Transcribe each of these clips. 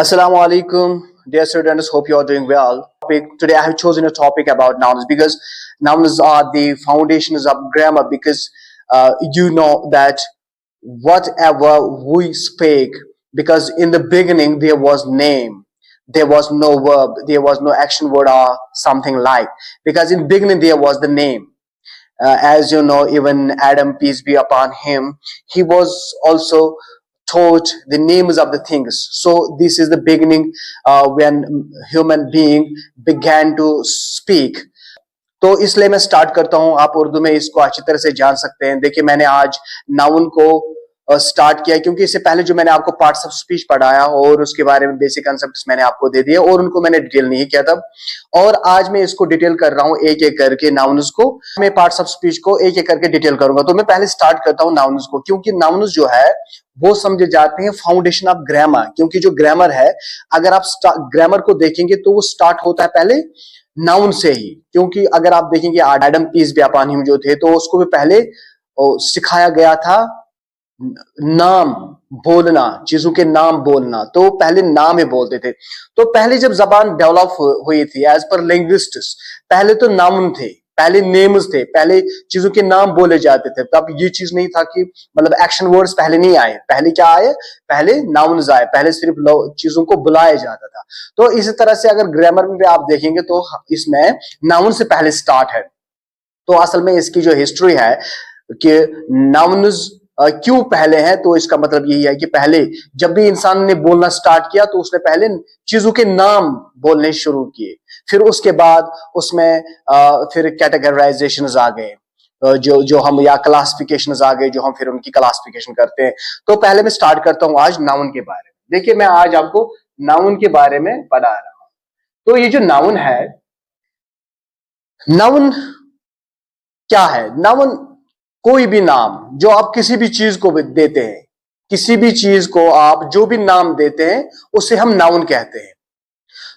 Assalamu alaikum, dear students. Hope you are doing well. Today I have chosen a topic about nouns because nouns are the foundations of grammar. Because you know that whatever we speak, because in the beginning there was name, there was no verb, there was no action word or something like. Because in beginning there was the name. As you know, even Adam, peace be upon him, he was also taught the names of the things. So this is the beginning when human being began to speak. तो इसलिए मैं start करता हूं। आप उर्दू में इसको अच्छी तरह से जान सकते हैं। देखिए, मैंने आज नाउन को स्टार्ट किया क्योंकि इससे पहले जो मैंने आपको पार्ट्स ऑफ स्पीच पढ़ाया और उसके बारे में बेसिक कंसेप्ट्स मैंने आपको दे दिए और उनको मैंने डिटेल नहीं किया था, और आज मैं इसको डिटेल कर रहा हूं एक एक करके। नाउन्स को मैं पार्ट्स ऑफ स्पीच को एक एक करके डिटेल करूंगा। तो मैं पहले स्टार्ट करता हूं नाउन्स को, क्योंकि नाउन्स जो है वो समझे जाते हैं फाउंडेशन ऑफ ग्रामर। क्योंकि जो ग्रामर है, अगर आप ग्रामर को देखेंगे तो वो स्टार्ट होता है पहले नाउन से ही। क्योंकि अगर आप देखेंगे Adam peace be upon him जो थे, तो उसको भी पहले सिखाया गया था नाम बोलना, चीजों के नाम बोलना। तो पहले नाम ही बोलते थे। तो पहले जब जबान डेवलप हुई थी एज पर लिंग्विस्टिक्स, पहले तो नाउन थे, पहले नेम्स थे, पहले चीजों के नाम बोले जाते थे। तब ये चीज नहीं था कि मतलब एक्शन वर्ड्स पहले नहीं आए। पहले क्या आए? पहले नाउन्स आए। पहले सिर्फ चीजों को बुलाया जाता था। तो इसी तरह से अगर ग्रामर में आप देखेंगे तो इसमें नाउन से पहले स्टार्ट है। तो असल में इसकी जो हिस्ट्री है कि नाउन्स क्यों पहले हैं, तो इसका मतलब यही है कि पहले जब भी इंसान ने बोलना स्टार्ट किया तो उसने पहले चीजों के नाम बोलने शुरू किए। फिर उसके बाद उसमें फिर कैटेगराइजेशंस आ गए, जो हम या क्लासिफिकेशंस आ गए, जो हम फिर उनकी क्लासिफिकेशन करते हैं। तो पहले मैं स्टार्ट करता हूं आज नाउन के बारे में। देखिए, मैं आज आपको नाउन के बारे में पढ़ा रहा हूं। तो ये जो नाउन है, नाउन क्या है? नाउन कोई भी नाम जो आप किसी भी चीज को देते हैं, किसी भी चीज को आप जो भी नाम देते हैं उसे हम नाउन कहते हैं।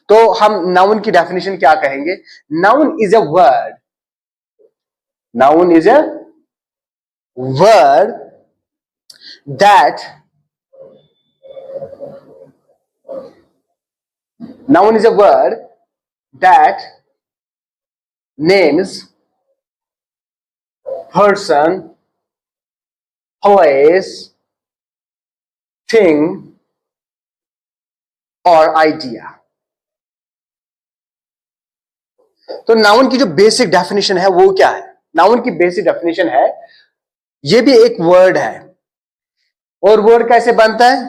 तो हम नाउन की डेफिनेशन क्या कहेंगे? Noun is a word, noun is a word that noun is a word that names person, place, thing or idea। तो नाउन की जो बेसिक डेफिनेशन है वो क्या है? नाउन की बेसिक डेफिनेशन है, ये भी एक वर्ड है। और वर्ड कैसे बनता है?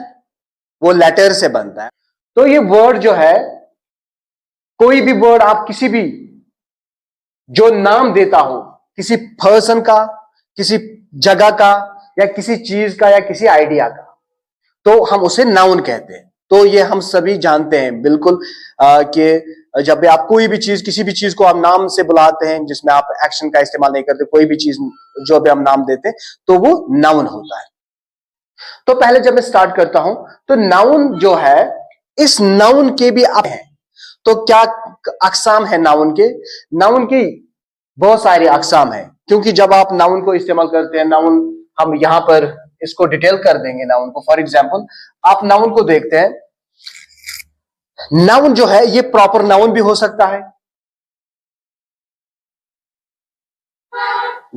वो लेटर से बनता है। तो ये वर्ड जो है, कोई भी वर्ड आप किसी भी जो नाम देता हो, किसी पर्सन का, किसी जगह का, या किसी चीज का, या किसी आइडिया का, तो हम उसे नाउन कहते हैं। तो ये हम सभी जानते हैं बिल्कुल कि जब भी आप कोई भी चीज, किसी भी चीज को आप नाम से बुलाते हैं जिसमें आप एक्शन का इस्तेमाल नहीं करते, कोई भी चीज जो भी हम नाम देते हैं तो वो नाउन होता है। तो पहले जब मैं स्टार्ट करता हूं, तो नाउन जो है, इस नाउन के भी आप हैं। तो क्या अकसाम है नाउन के? नाउन की बहुत सारी अकसाम है। क्योंकि जब आप नाउन को इस्तेमाल करते हैं, नाउन हम यहां पर इसको डिटेल कर देंगे नाउन को। फॉर एग्जांपल, आप नाउन को देखते हैं, नाउन जो है ये प्रॉपर नाउन भी हो सकता है,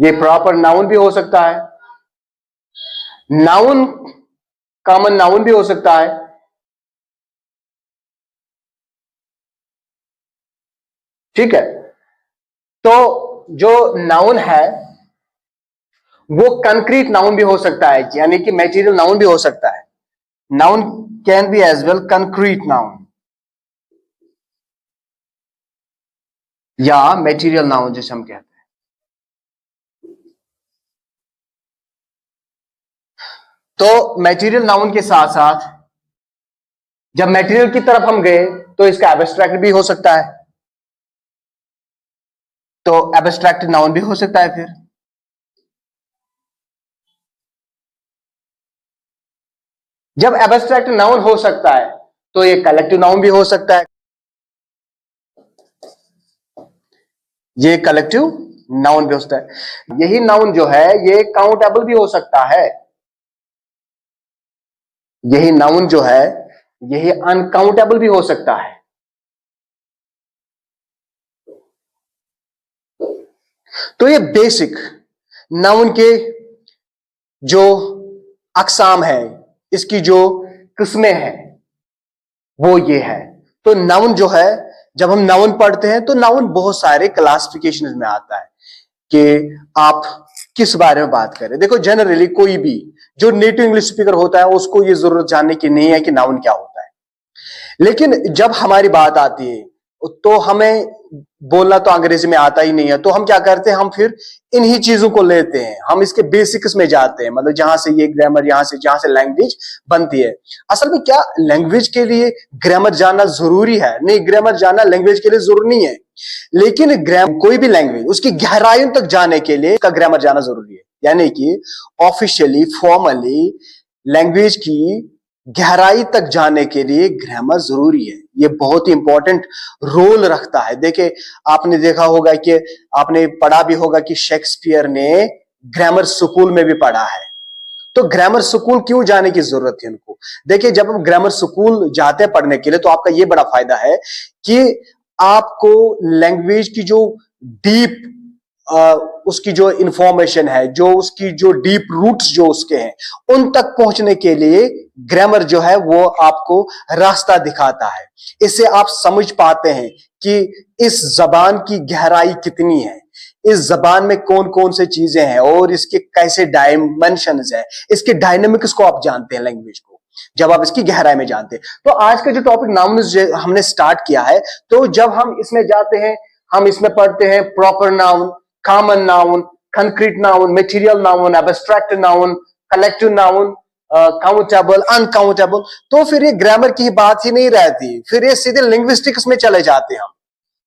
ये प्रॉपर नाउन भी हो सकता है, नाउन कॉमन नाउन भी हो सकता है, ठीक है। तो जो नाउन है वो कंक्रीट नाउन भी हो सकता है, यानी कि मैटेरियल नाउन भी हो सकता है। Noun can be as well concrete noun या मैटेरियल नाउन जिसे हम कहते हैं। तो मैटेरियल नाउन के साथ साथ जब मैटेरियल की तरफ हम गए तो इसका एब्स्ट्रैक्ट भी हो सकता है, तो एब्स्ट्रैक्ट नाउन भी हो सकता है। फिर जब एब्स्ट्रैक्ट नाउन हो सकता है तो ये कलेक्टिव नाउन भी हो सकता है, ये कलेक्टिव नाउन भी हो सकता है। यही नाउन जो है ये काउंटेबल भी हो सकता है, यही नाउन जो है यही अनकाउंटेबल भी हो सकता है। तो ये बेसिक नाउन के जो अकसाम है, इसकी जो किस्में हैं वो ये है। तो नाउन जो है, जब हम नाउन पढ़ते हैं तो नाउन बहुत सारे क्लासिफिकेशन में आता है कि आप किस बारे में बात करें। देखो जनरली कोई भी जो नेटिव इंग्लिश स्पीकर होता है उसको ये जरूरत जानने की नहीं है कि नाउन क्या होता है, लेकिन जब हमारी बात आती है तो हमें बोलना तो अंग्रेजी में आता ही नहीं है, तो हम क्या करते हैं, हम फिर इन्हीं चीजों को लेते हैं, हम इसके बेसिक्स में जाते हैं, मतलब जहां से ये ग्रामर, जहां से लैंग्वेज बनती है। असल में क्या लैंग्वेज के लिए ग्रामर जानना जरूरी है? नहीं, ग्रामर जानना लैंग्वेज के लिए जरूरी नहीं है, लेकिन कोई भी लैंग्वेज उसकी गहराइयों तक जाने के लिए का ग्रामर जानना जरूरी है। यानी कि ऑफिशियली फॉर्मली लैंग्वेज की गहराई तक जाने के लिए ग्रामर जरूरी है। ये बहुत ही इंपॉर्टेंट रोल रखता है। देखिए, आपने देखा होगा कि आपने पढ़ा भी होगा कि शेक्सपियर ने ग्रामर स्कूल में भी पढ़ा है। तो ग्रामर स्कूल क्यों जाने की जरूरत है उनको? देखिए, जब हम ग्रामर स्कूल जाते हैं पढ़ने के लिए तो आपका ये बड़ा फायदा है कि आपको लैंग्वेज की जो डीप उसकी जो इंफॉर्मेशन है, जो उसकी जो डीप रूट्स जो उसके हैं, उन तक पहुंचने के लिए ग्रामर जो है वो आपको रास्ता दिखाता है। इससे आप समझ पाते हैं कि इस जबान की गहराई कितनी है, इस जबान में कौन कौन से चीजें हैं और इसके कैसे डायमेंशंस है, इसके डायनेमिक्स को आप जानते हैं लैंग्वेज को, जब आप इसकी गहराई में जानते हैं। तो आज का जो टॉपिक नाउन हमने स्टार्ट किया है, तो जब हम इसमें जाते हैं, हम इसमें पढ़ते हैं proper noun, common noun, concrete noun, material noun, abstract noun, collective noun, countable, uncountable, तो फिर ये ग्रामर की बात ही नहीं रहती, फिर ये सीधे लिंग्विस्टिक्स में चले जाते हैं हम।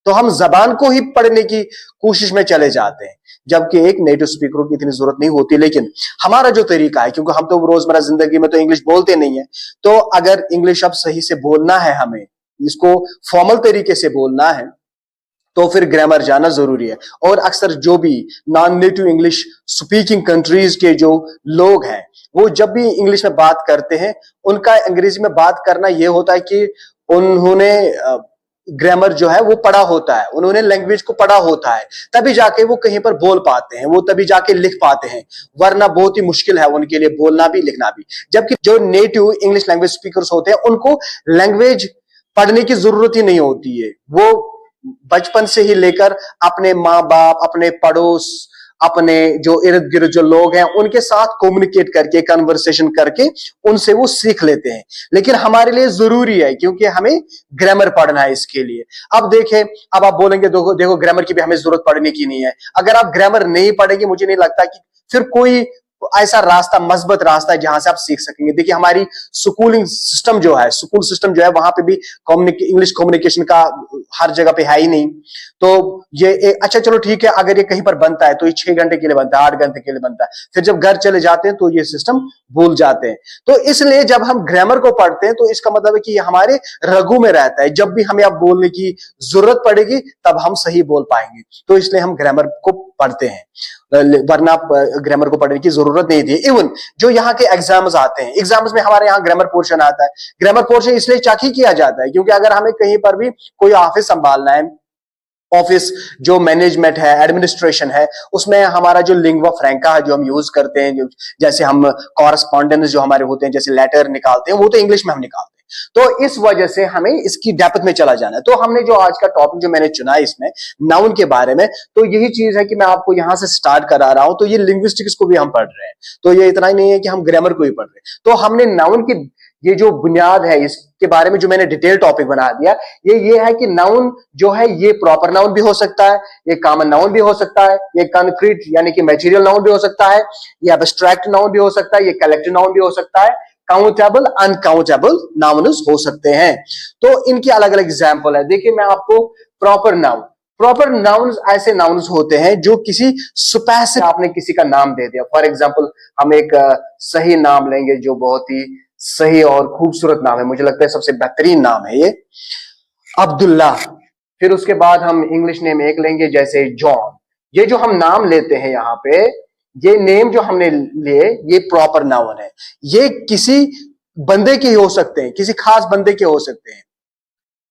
तो हम जबान को ही पढ़ने की कोशिश में चले जाते हैं, जबकि एक नेटिव स्पीकर की इतनी जरूरत नहीं होती। लेकिन हमारा जो तरीका है, क्योंकि हम तो रोजमर्रा जिंदगी में तो इंग्लिश बोलते नहीं है, तो अगर इंग्लिश अब सही से बोलना है, हमें इसको फॉर्मल तरीके से बोलना है, तो फिर ग्रामर जाना जरूरी है। और अक्सर जो भी non native English speaking countries के जो लोग हैं, वो जब भी इंग्लिश में बात करते हैं, उनका अंग्रेजी में बात करना यह होता है कि उन्होंने ग्रामर जो है वो पढ़ा होता है, उन्होंने लैंग्वेज को पढ़ा होता है, तभी जाके वो कहीं पर बोल पाते हैं, वो तभी जाके लिख पाते हैं, वरना बहुत ही मुश्किल है उनके लिए बोलना भी लिखना भी। जबकि जो नेटिव इंग्लिश लैंग्वेज स्पीकर्स होते हैं, उनको लैंग्वेज पढ़ने की जरूरत ही नहीं होती है। वो बचपन से ही लेकर अपने माँ बाप, अपने पड़ोस, अपने जो इर्द गिर्द जो लोग हैं, उनके साथ कम्युनिकेट करके, कन्वर्सेशन करके उनसे वो सीख लेते हैं। लेकिन हमारे लिए जरूरी है, क्योंकि हमें ग्रामर पढ़ना है इसके लिए। अब देखें, अब आप बोलेंगे देखो ग्रामर की भी हमें जरूरत पड़ने की नहीं है। अगर आप ग्रामर नहीं पढ़ेंगे, मुझे नहीं लगता कि फिर कोई ऐसा रास्ता, मजबूत रास्ता है जहां से आप सीख सकेंगे। देखिए, हमारी स्कूलिंग सिस्टम जो है, स्कूल सिस्टम जो है, वहां पे भी इंग्लिश कम्युनिकेशन का हर जगह पे है ही नहीं। तो ये अच्छा चलो ठीक है, अगर ये कहीं पर बनता है तो ये 6 घंटे के लिए बनता है, 8 घंटे के लिए बनता है, फिर जब घर चले जाते हैं तो ये सिस्टम भूल जाते हैं। तो इसलिए जब हम ग्रामर को पढ़ते हैं तो इसका मतलब है कि ये हमारे रगू में रहता है। जब भी हमें अब बोलने की जरूरत पड़ेगी तब हम सही बोल पाएंगे। तो इसलिए हम ग्रामर को पढ़ते हैं, वरना ग्रामर को पढ़ने की जरूरत नहीं थी। इवन जो यहाँ के एग्जाम्स आते हैं, एग्जाम्स में हमारे यहाँ ग्रामर पोर्शन आता है। ग्रामर पोर्शन इसलिए चेक ही किया जाता है क्योंकि अगर हमें कहीं पर भी कोई ऑफिस संभालना है, ऑफिस जो मैनेजमेंट है, एडमिनिस्ट्रेशन है, उसमें हमारा जो लिंग्वा फ्रैंका है जो हम यूज करते हैं, जैसे हम कॉरेस्पॉन्डेंस जो हमारे होते हैं, जैसे लेटर निकालते हैं, वो तो इंग्लिश में हम निकालते हैं। तो इस वजह से हमें इसकी डेप्थ में चला जाना है। तो हमने जो आज का टॉपिक जो मैंने चुना है इसमें नाउन के बारे में, तो यही चीज है कि मैं आपको यहां से स्टार्ट करा रहा हूं। तो ये लिंग्विस्टिक्स को भी हम पढ़ रहे हैं, तो ये इतना ही नहीं है कि हम ग्रामर को ही पढ़ रहे हैं। तो हमने नाउन की ये जो बुनियाद है, इसके बारे में जो मैंने डिटेल टॉपिक बना दिया, ये है कि नाउन जो है ये प्रॉपर नाउन भी हो सकता है, ये कॉमन नाउन भी हो सकता है, ये कंक्रीट यानी कि मटेरियल नाउन भी हो सकता है, ये एब्स्ट्रैक्ट नाउन भी हो सकता है, ये कलेक्टिव नाउन भी हो सकता है, काउंटेबल, अनकाउंटेबल नाउन्स हो सकते हैं। तो इनकी अलग अलग एग्जाम्पल है। देखिए, मैं आपको प्रॉपर नाउन्स ऐसे नाउन्स होते हैं जो किसी स्पेसिफिक, आपने किसी का नाम दे दिया। फॉर एग्जाम्पल, हम एक सही नाम लेंगे जो बहुत ही सही और खूबसूरत नाम है, मुझे लगता है सबसे बेहतरीन नाम है ये, अब्दुल्ला। फिर उसके बाद हम इंग्लिश नेम एक लेंगे जैसे जॉन। ये जो हम नाम लेते हैं यहाँ पे, ये नेम जो हमने लिए, ये प्रॉपर नाउन है। ये किसी बंदे के हो सकते हैं, किसी खास बंदे के हो सकते हैं।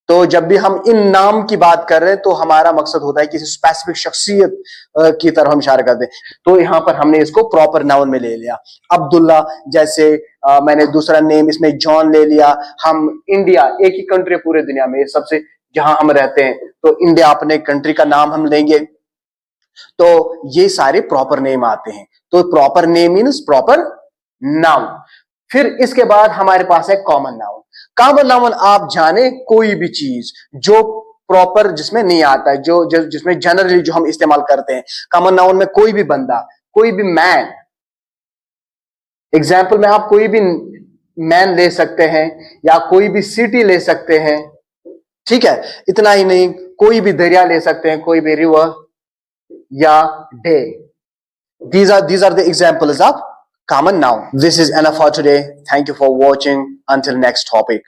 तो जब भी हम इन नाम की बात कर रहे हैं तो हमारा मकसद होता है किसी स्पेसिफिक शख्सियत की तरफ हम इशारा करते हैं। तो यहां पर हमने इसको प्रॉपर नाउन में ले लिया। अब्दुल्ला, जैसे मैंने दूसरा नेम इसमें जॉन ले लिया। हम इंडिया, एक ही कंट्री पूरे दुनिया में सबसे जहां हम रहते हैं, तो इंडिया अपने कंट्री का नाम हम लेंगे। तो ये सारे प्रॉपर नेम आते हैं। तो proper name means proper noun. फिर इसके बाद हमारे पास है कॉमन नाउन। कॉमन नाउन आप जाने कोई भी चीज जो प्रॉपर जिसमें नहीं आता है, जो जिसमें जनरली जो हम इस्तेमाल करते हैं। कॉमन नाउन में कोई भी बंदा, कोई भी मैन, एग्जाम्पल में आप कोई भी मैन ले सकते हैं या कोई भी सिटी ले सकते हैं, ठीक है। इतना ही नहीं, कोई भी दरिया ले सकते हैं, कोई भी रिवर या day. These are the examples of common noun. This is enough for today. Thank you for watching. Until next topic.